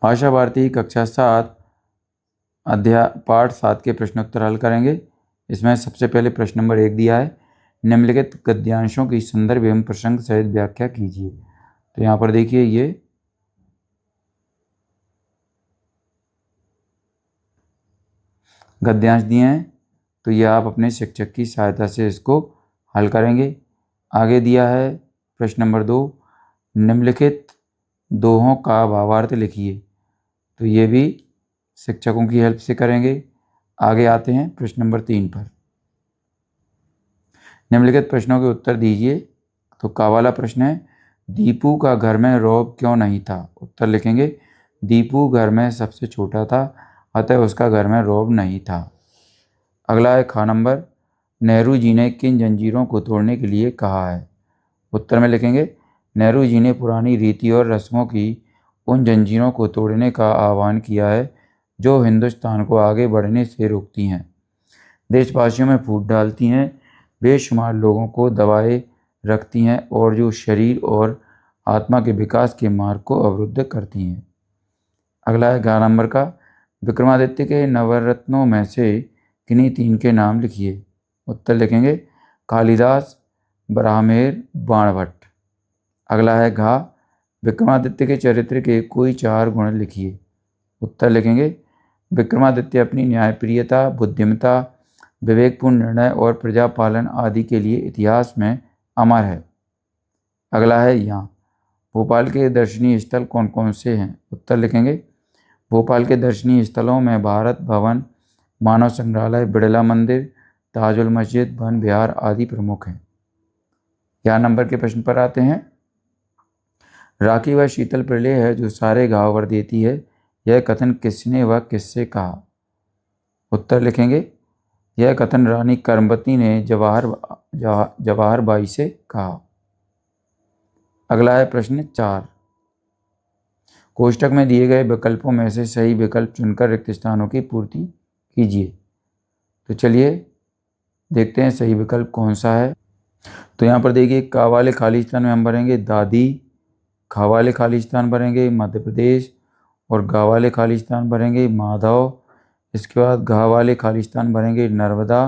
आशा भारती कक्षा 7 अध्याय पाठ 7 के प्रश्नोत्तर हल करेंगे। इसमें सबसे पहले प्रश्न नंबर 1 दिया है, निम्नलिखित गद्यांशों की संदर्भ एवं प्रसंग सहित व्याख्या कीजिए। तो यहाँ पर देखिए ये गद्यांश दिए हैं, तो ये आप अपने शिक्षक की सहायता से इसको हल करेंगे। आगे दिया है प्रश्न नंबर 2, निम्नलिखित दोहों का भावार्थ लिखिए। तो ये भी शिक्षकों की हेल्प से करेंगे। आगे आते हैं प्रश्न नंबर 3 पर। निम्नलिखित प्रश्नों के उत्तर दीजिए। तो का वाला प्रश्न है, दीपू का घर में रौब क्यों नहीं था? उत्तर लिखेंगे, दीपू घर में सबसे छोटा था, अतः उसका घर में रौब नहीं था। अगला है खा नंबर, नेहरू जी ने किन जंजीरों को तोड़ने के लिए कहा है? उत्तर में लिखेंगे, नेहरू जी ने पुरानी रीति और रस्मों की उन जंजीरों को तोड़ने का आह्वान किया है जो हिंदुस्तान को आगे बढ़ने से रोकती हैं, देशवासियों में फूट डालती हैं, बेशुमार लोगों को दबाए रखती हैं और जो शरीर और आत्मा के विकास के मार्ग को अवरुद्ध करती हैं। अगला है 11 नंबर का, विक्रमादित्य के नवरत्नों में से किन्हीं 3 के नाम लिखिए। उत्तर लिखेंगे, कालिदास, ब्राह्मेर, बाणभट्ट। अगला है घा, विक्रमादित्य के चरित्र के कोई 4 गुण लिखिए। उत्तर लिखेंगे, विक्रमादित्य अपनी न्यायप्रियता, बुद्धिमता, विवेकपूर्ण निर्णय और प्रजापालन आदि के लिए इतिहास में अमर है। अगला है यहाँ, भोपाल के दर्शनीय स्थल कौन कौन से हैं? उत्तर लिखेंगे, भोपाल के दर्शनीय स्थलों में भारत भवन, मानव संग्रहालय, बिड़ला मंदिर, ताजुल मस्जिद, वन विहार आदि प्रमुख हैं। यहाँ नंबर के प्रश्न पर आते हैं। राखी वह शीतल प्रलय है जो सारे घाव भर देती है, यह कथन किसने व किससे कहा? उत्तर लिखेंगे, यह कथन रानी कर्मवती ने जवाहर बाई से कहा। अगला है प्रश्न 4, कोष्टक में दिए गए विकल्पों में से सही विकल्प चुनकर रिक्त स्थानों की पूर्ति कीजिए। तो चलिए देखते हैं सही विकल्प कौन सा है। तो यहाँ पर देखिए, का वाले खाली स्थान में हम भरेंगे दादी, खा वाले खाली स्थान भरेंगे मध्य प्रदेश, और गा वाले खाली स्थान भरेंगे माधव। इसके बाद घा वाले खाली स्थान भरेंगे नर्मदा,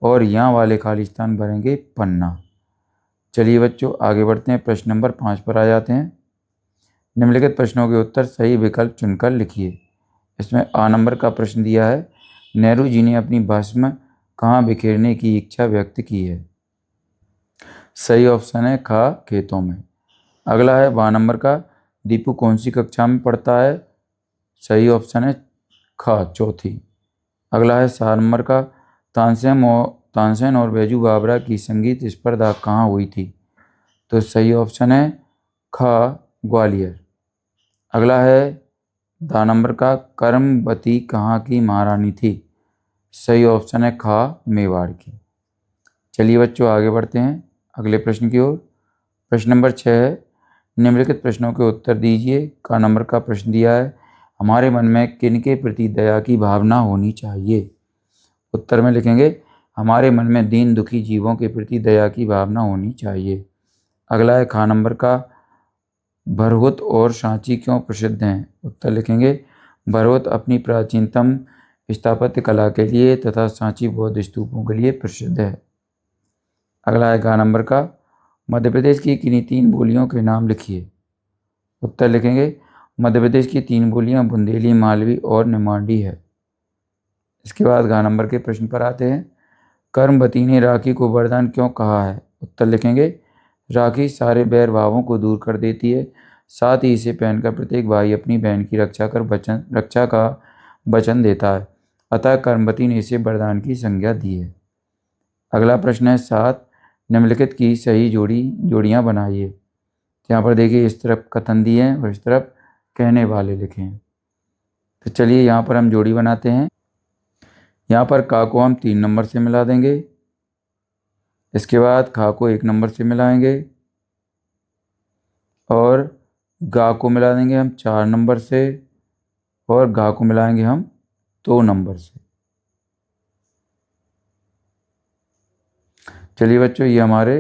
और यहाँ वाले खाली स्थान भरेंगे पन्ना। चलिए बच्चों आगे बढ़ते हैं, प्रश्न नंबर 5 पर आ जाते हैं। निम्नलिखित प्रश्नों के उत्तर सही विकल्प चुनकर लिखिए। इसमें आ नंबर का प्रश्न दिया है, नेहरू जी ने अपनी भस्म कहाँ बिखेरने की इच्छा व्यक्त की है? सही ऑप्शन है खा, खेतों में। अगला है बा नंबर का, दीपू कौन सी कक्षा में पढ़ता है? सही ऑप्शन है खा, चौथी। अगला है 7 नंबर का, तानसेन और बैजू बावरा की संगीत स्पर्धा कहाँ हुई थी? तो सही ऑप्शन है खा, ग्वालियर। अगला है दा नंबर का, कर्मवती कहाँ की महारानी थी? सही ऑप्शन है खा, मेवाड़ की। चलिए बच्चों आगे बढ़ते हैं अगले प्रश्न की ओर। प्रश्न नंबर 6 है, निम्नलिखित प्रश्नों के उत्तर दीजिए। का नंबर का प्रश्न दिया है, हमारे मन में किनके प्रति दया की भावना होनी चाहिए? उत्तर में लिखेंगे, हमारे मन में दीन दुखी जीवों के प्रति दया की भावना होनी चाहिए। अगला है खा नंबर का, भरहुत और सांची क्यों प्रसिद्ध हैं? उत्तर लिखेंगे, भरहुत अपनी प्राचीनतम स्थापत्य कला के लिए तथा सांची बौद्ध स्तूपों के लिए प्रसिद्ध है। अगला है गा नंबर का, मध्य प्रदेश की किन्हीं 3 बोलियों के नाम लिखिए। उत्तर लिखेंगे, मध्य प्रदेश की 3 बोलियां बुंदेली, मालवी और निमाड़ी है। इसके बाद गा नंबर के प्रश्न पर आते हैं, कर्मवती ने राखी को वरदान क्यों कहा है? उत्तर लिखेंगे, राखी सारे बैर भावों को दूर कर देती है, साथ ही इसे पहनकर प्रत्येक भाई अपनी बहन की रक्षा का वचन देता है, अतः कर्मवती ने इसे वरदान की संज्ञा दी है। अगला प्रश्न है 7, निम्नलिखित की सही जोड़ियाँ बनाइए। यहाँ पर देखिए, इस तरफ कथन दिए हैं और इस तरफ कहने वाले लिखे हैं। तो चलिए यहाँ पर हम जोड़ी बनाते हैं। यहाँ पर का को हम 3 नंबर से मिला देंगे, इसके बाद खा को 1 नंबर से मिलाएंगे, और गा को मिला देंगे हम 4 नंबर से, और घा को मिलाएंगे हम 2 नंबर से। चलिए बच्चों, ये हमारे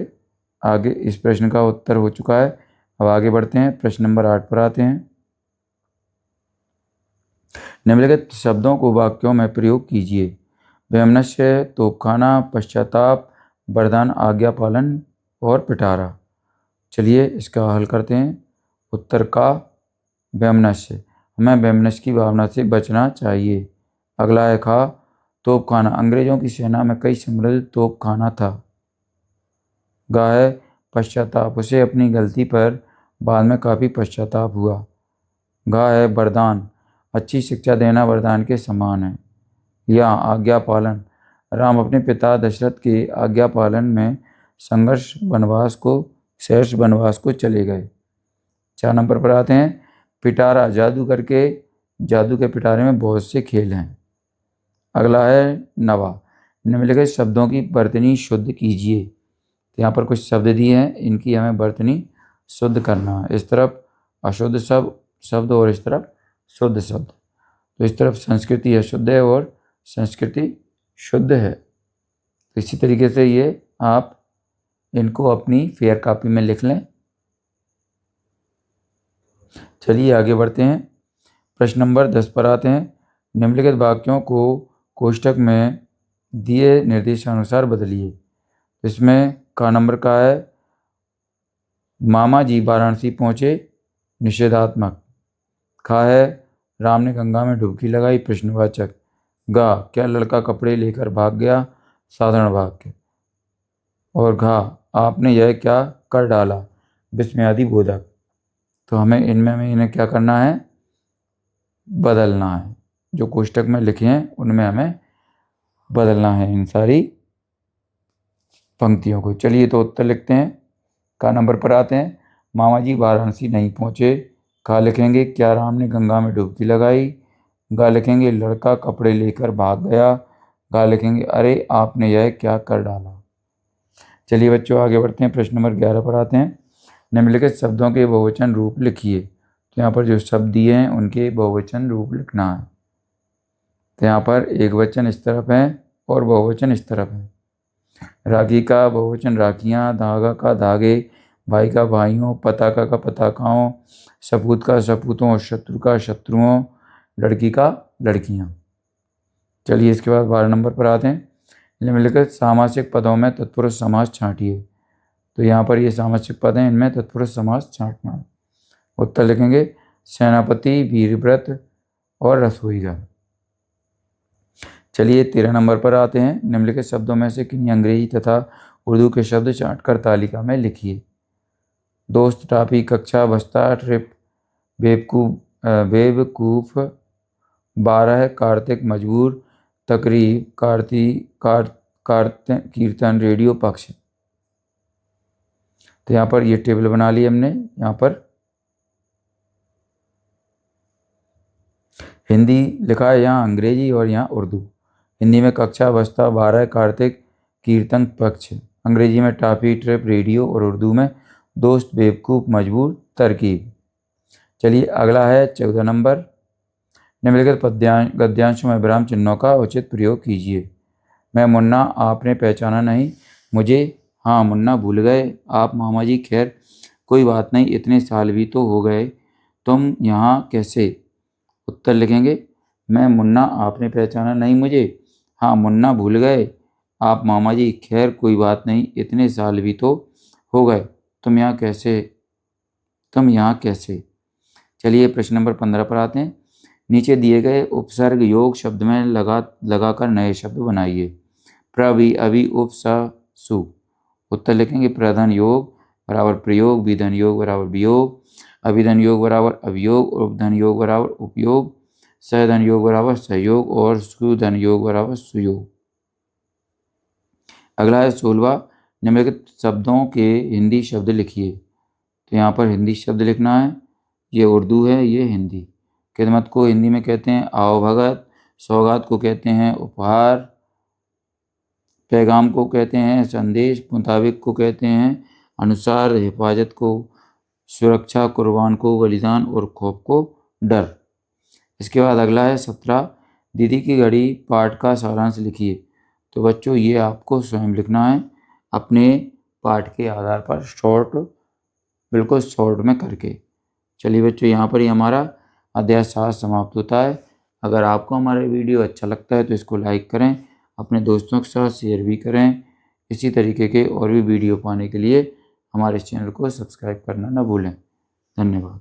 आगे इस प्रश्न का उत्तर हो चुका है। अब आगे बढ़ते हैं, प्रश्न नंबर 8 पर आते हैं। निम्नलिखित शब्दों को वाक्यों में प्रयोग कीजिए। वैमनस्य, तोपखाना, पश्चाताप, वरदान, आज्ञा पालन और पिटारा। चलिए इसका हल करते हैं। उत्तर का वैमनस्य, हमें वैमनस्य की भावना से बचना चाहिए। अगला है खा, तोपखाना, अंग्रेजों की सेना में कई समृद्ध तोपखाना था। गा है पश्चाताप, उसे अपनी गलती पर बाद में काफ़ी पश्चाताप हुआ। गा है वरदान, अच्छी शिक्षा देना वरदान के समान है। या आज्ञा पालन, राम अपने पिता दशरथ के आज्ञा पालन में सहर्ष वनवास को चले गए। 4 नंबर पर आते हैं। पिटारा, जादू के पिटारे में बहुत से खेल हैं। अगला है नवा, निम्नलिखित शब्दों की वर्तनी शुद्ध कीजिए। तो यहाँ पर कुछ शब्द दिए हैं, इनकी हमें वर्तनी शुद्ध करना है। इस तरफ अशुद्ध शब्द और इस तरफ शुद्ध शब्द। तो इस तरफ संस्कृति अशुद्ध है और संस्कृति शुद्ध है। तो इसी तरीके से ये आप इनको अपनी फेयर कॉपी में लिख लें। चलिए आगे बढ़ते हैं। प्रश्न नंबर 10 पर आते हैं। निम्नलिखित वाक्यों को कोष्ठक में दिए निर्देशानुसार बदलिए। इसमें का नंबर का है मामा जी वाराणसी पहुँचे, निषेधात्मक। खा है राम ने गंगा में डुबकी लगाई, प्रश्नवाचक। गा, क्या लड़का कपड़े लेकर भाग गया, साधारण वाक्य। और घा, आपने यह क्या कर डाला, विस्मयादि बोधक। तो हमें इन्हें क्या करना है, बदलना है। जो कोष्ठक में लिखे हैं उनमें हमें बदलना है इन सारी पंक्तियों को। चलिए तो उत्तर लिखते हैं। का नंबर पर आते हैं। मामा जी वाराणसी नहीं पहुँचे। का लिखेंगे क्या राम ने गंगा में डुबकी लगाई। गा लिखेंगे लड़का कपड़े लेकर भाग गया। गा लिखेंगे अरे आपने यह क्या कर डाला। चलिए बच्चों आगे बढ़ते हैं। प्रश्न नंबर 11 पर आते हैं। निम्नलिखित शब्दों के बहुवचन रूप लिखिए। तो यहाँ पर जो शब्द दिए हैं उनके बहुवचन रूप लिखना है। तो यहाँ पर एक वचन इस तरफ है और बहुवचन इस तरफ है। राखी का बहुवचन राखियाँ, धागा का धागे, भाई का भाइयों, पताका का पताकाओं, सपूत का सपूतों, शत्रु का शत्रुओं, लड़की का लड़कियाँ। चलिए इसके बाद 12 नंबर पर आते हैं। निम्नलिखित सामासिक पदों में तत्पुरुष समास छांटिए। तो यहाँ पर ये सामासिक पद हैं, इनमें तत्पुरुष समास छांटना है। उत्तर लिखेंगे सेनापति, वीरव्रत और रसोईघर। चलिए 13 नंबर पर आते हैं। निम्नलिखित शब्दों में से किन्हीं अंग्रेजी तथा उर्दू के शब्द छांटकर तालिका में लिखिए। दोस्त, टाफी, कक्षा, बस्ता, ट्रिप, बेवकूफ, 12, कार्तिक, मजबूर, तकरीब, कीर्तन, रेडियो, पक्ष। तो यहाँ पर ये टेबल बना ली हमने। यहाँ पर हिंदी लिखा है, यहाँ अंग्रेजी और यहाँ उर्दू। हिंदी में कक्षा, बस्ता, 12, कार्तिक, कीर्तन, पक्ष। अंग्रेजी में टाफी, ट्रिप, रेडियो और उर्दू में दोस्त, बेवकूफ़, मजबूर, तरकीब। चलिए अगला है 14 नंबर। निम्नलिखित गद्यांशों में विराम चिन्हों का उचित प्रयोग कीजिए। मैं मुन्ना, आपने पहचाना नहीं, मुझे, हाँ मुन्ना भूल गए, आप मामा जी खैर कोई बात नहीं, इतने साल भी तो हो गए, तुम यहाँ कैसे। उत्तर लिखेंगे मैं मुन्ना, आपने पहचाना नहीं मुझे, हाँ मुन्ना भूल गए, आप मामा जी खैर कोई बात नहीं, इतने साल भी तो हो गए, तुम यहाँ कैसे। चलिए प्रश्न नंबर 15 पर आते हैं। नीचे दिए गए उपसर्ग योग शब्द में लगाकर नए शब्द बनाइए। प्रवि, अभि, उप, सु। उत्तर लिखेंगे प्रधन योग बराबर प्रयोग, विधन योग बराबर वियोग, अभिधन योग बराबर अभियोग, उपधन योग बराबर उपयोग, सहधन योग बराबर सहयोग और सुधन योग बराबर सुयोग। अगला है 16वां। निम्नलिखित शब्दों के हिंदी शब्द लिखिए। तो यहाँ पर हिंदी शब्द लिखना है। ये उर्दू है, ये हिंदी। खिदमत को हिंदी में कहते हैं आवभगत, सौगात को कहते हैं उपहार, पैगाम को कहते हैं संदेश, मुताबिक को कहते हैं अनुसार, हिफाजत को सुरक्षा, कुर्बान को बलिदान और खौफ को डर। इसके बाद अगला है 17। दीदी की घड़ी पाठ का सारांश लिखिए। तो बच्चों ये आपको स्वयं लिखना है अपने पाठ के आधार पर, बिल्कुल शॉर्ट में करके। चलिए बच्चों यहाँ पर ही हमारा अध्याय 7 समाप्त होता है। अगर आपको हमारा वीडियो अच्छा लगता है तो इसको लाइक करें, अपने दोस्तों के साथ शेयर भी करें। इसी तरीके के और भी वीडियो पाने के लिए हमारे चैनल को सब्सक्राइब करना ना भूलें। धन्यवाद।